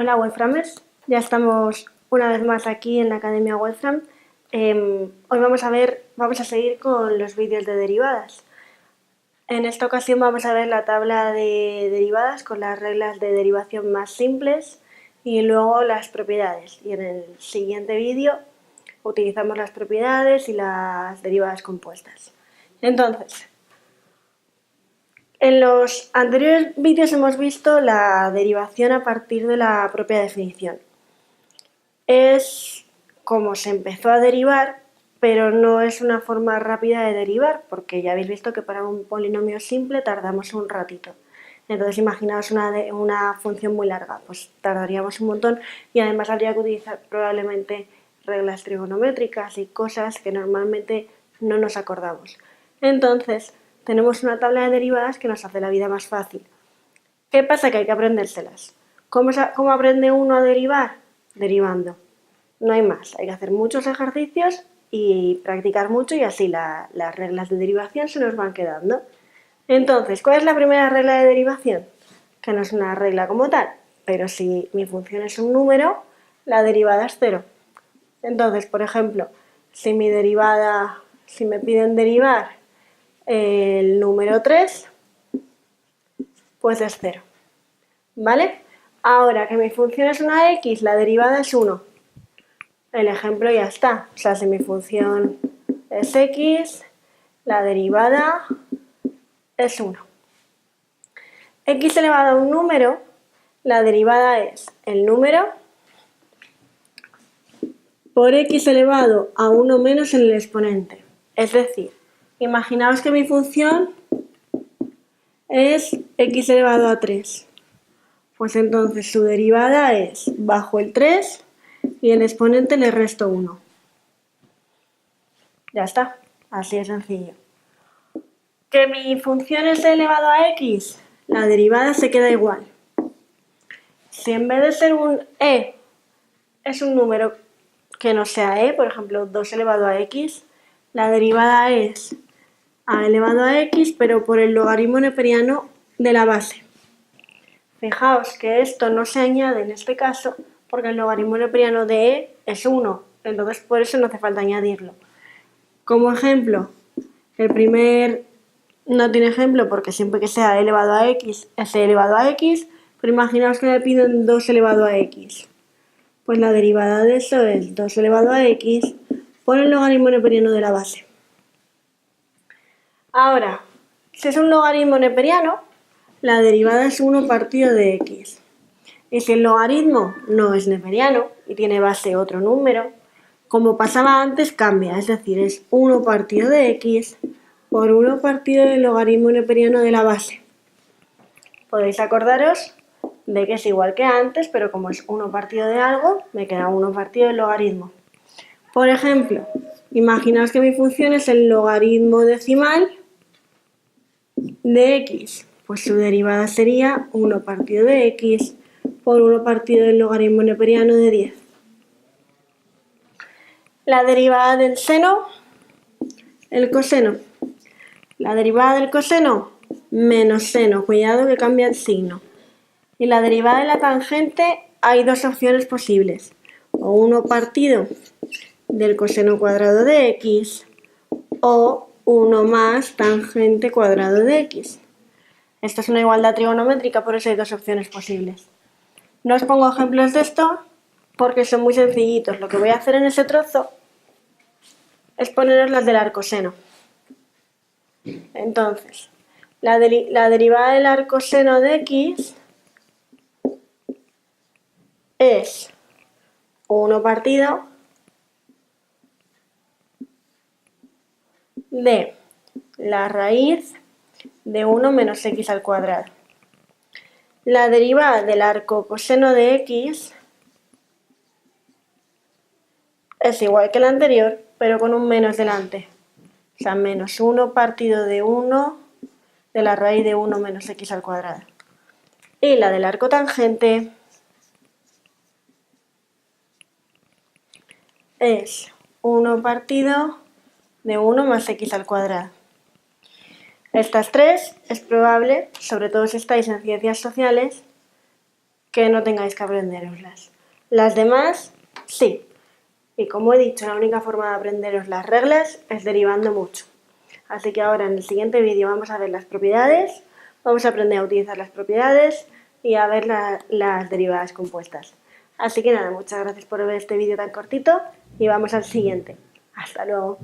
Hola Wolframers, ya estamos una vez más aquí en la Academia Wolfram. Hoy vamos a seguir con los vídeos de derivadas. En esta ocasión vamos a ver la tabla de derivadas con las reglas de derivación más simples y luego las propiedades. Y en el siguiente vídeo utilizamos las propiedades y las derivadas compuestas. Entonces, en los anteriores vídeos hemos visto la derivación a partir de la propia definición. Es como se empezó a derivar, pero no es una forma rápida de derivar, porque ya habéis visto que para un polinomio simple tardamos un ratito. Entonces imaginaos una función muy larga, pues tardaríamos un montón y además habría que utilizar probablemente reglas trigonométricas y cosas que normalmente no nos acordamos. Entonces tenemos una tabla de derivadas que nos hace la vida más fácil. ¿Qué pasa? Que hay que aprendérselas. ¿Cómo aprende uno a derivar? Derivando. No hay más, hay que hacer muchos ejercicios y practicar mucho y así las reglas de derivación se nos van quedando. Entonces, ¿cuál es la primera regla de derivación? Que no es una regla como tal, pero si mi función es un número, la derivada es 0. Entonces, por ejemplo, si me piden derivar el número 3, pues es 0. ¿Vale? Ahora que mi función es una x, la derivada es 1. El ejemplo ya está. O sea, si mi función es x, la derivada es 1. X elevado a un número, la derivada es el número por x elevado a 1 menos en el exponente. Es decir, imaginaos que mi función es x elevado a 3. Pues entonces su derivada es bajo el 3 y el exponente le resto 1. Ya está, así de sencillo. ¿Que mi función es elevado a x? La derivada se queda igual. Si en vez de ser un e es un número que no sea e, por ejemplo 2 elevado a x, la derivada es a elevado a x, pero por el logaritmo neperiano de la base. Fijaos que esto no se añade en este caso porque el logaritmo neperiano de e es 1, entonces por eso no hace falta añadirlo. Como ejemplo, el primer no tiene ejemplo porque siempre que sea e elevado a x es e elevado a x, pero imaginaos que me piden 2 elevado a x. Pues la derivada de eso es 2 elevado a x por el logaritmo neperiano de la base. Ahora, si es un logaritmo neperiano, la derivada es 1 partido de x. Y si el logaritmo no es neperiano y tiene base otro número, como pasaba antes cambia, es decir, es 1 partido de x por 1 partido del logaritmo neperiano de la base. Podéis acordaros de que es igual que antes, pero como es 1 partido de algo, me queda 1 partido del logaritmo. Por ejemplo, imaginaos que mi función es el logaritmo decimal de x. Pues su derivada sería 1 partido de x por 1 partido del logaritmo neperiano de 10. La derivada del seno, el coseno. La derivada del coseno, menos seno. Cuidado que cambia el signo. Y la derivada de la tangente, hay dos opciones posibles. O 1 partido del coseno cuadrado de x o 1 más tangente cuadrado de x. Esto es una igualdad trigonométrica, por eso hay dos opciones posibles. No os pongo ejemplos de esto porque son muy sencillitos. Lo que voy a hacer en ese trozo es poneros las del arcoseno. Entonces, la derivada del arcoseno de x es 1 partido de la raíz de 1 menos x al cuadrado. La derivada del arcocoseno de x es igual que la anterior, pero con un menos delante. O sea, menos 1 partido de 1 de la raíz de 1 menos x al cuadrado. Y la del arco tangente es 1 partido de 1 más x al cuadrado. Estas tres es probable, sobre todo si estáis en ciencias sociales, que no tengáis que aprenderoslas. Las demás, sí. Y como he dicho, la única forma de aprenderos las reglas es derivando mucho. Así que ahora en el siguiente vídeo vamos a ver las propiedades, vamos a aprender a utilizar las propiedades y a ver las derivadas compuestas. Así que nada, muchas gracias por ver este vídeo tan cortito y vamos al siguiente. Hasta luego.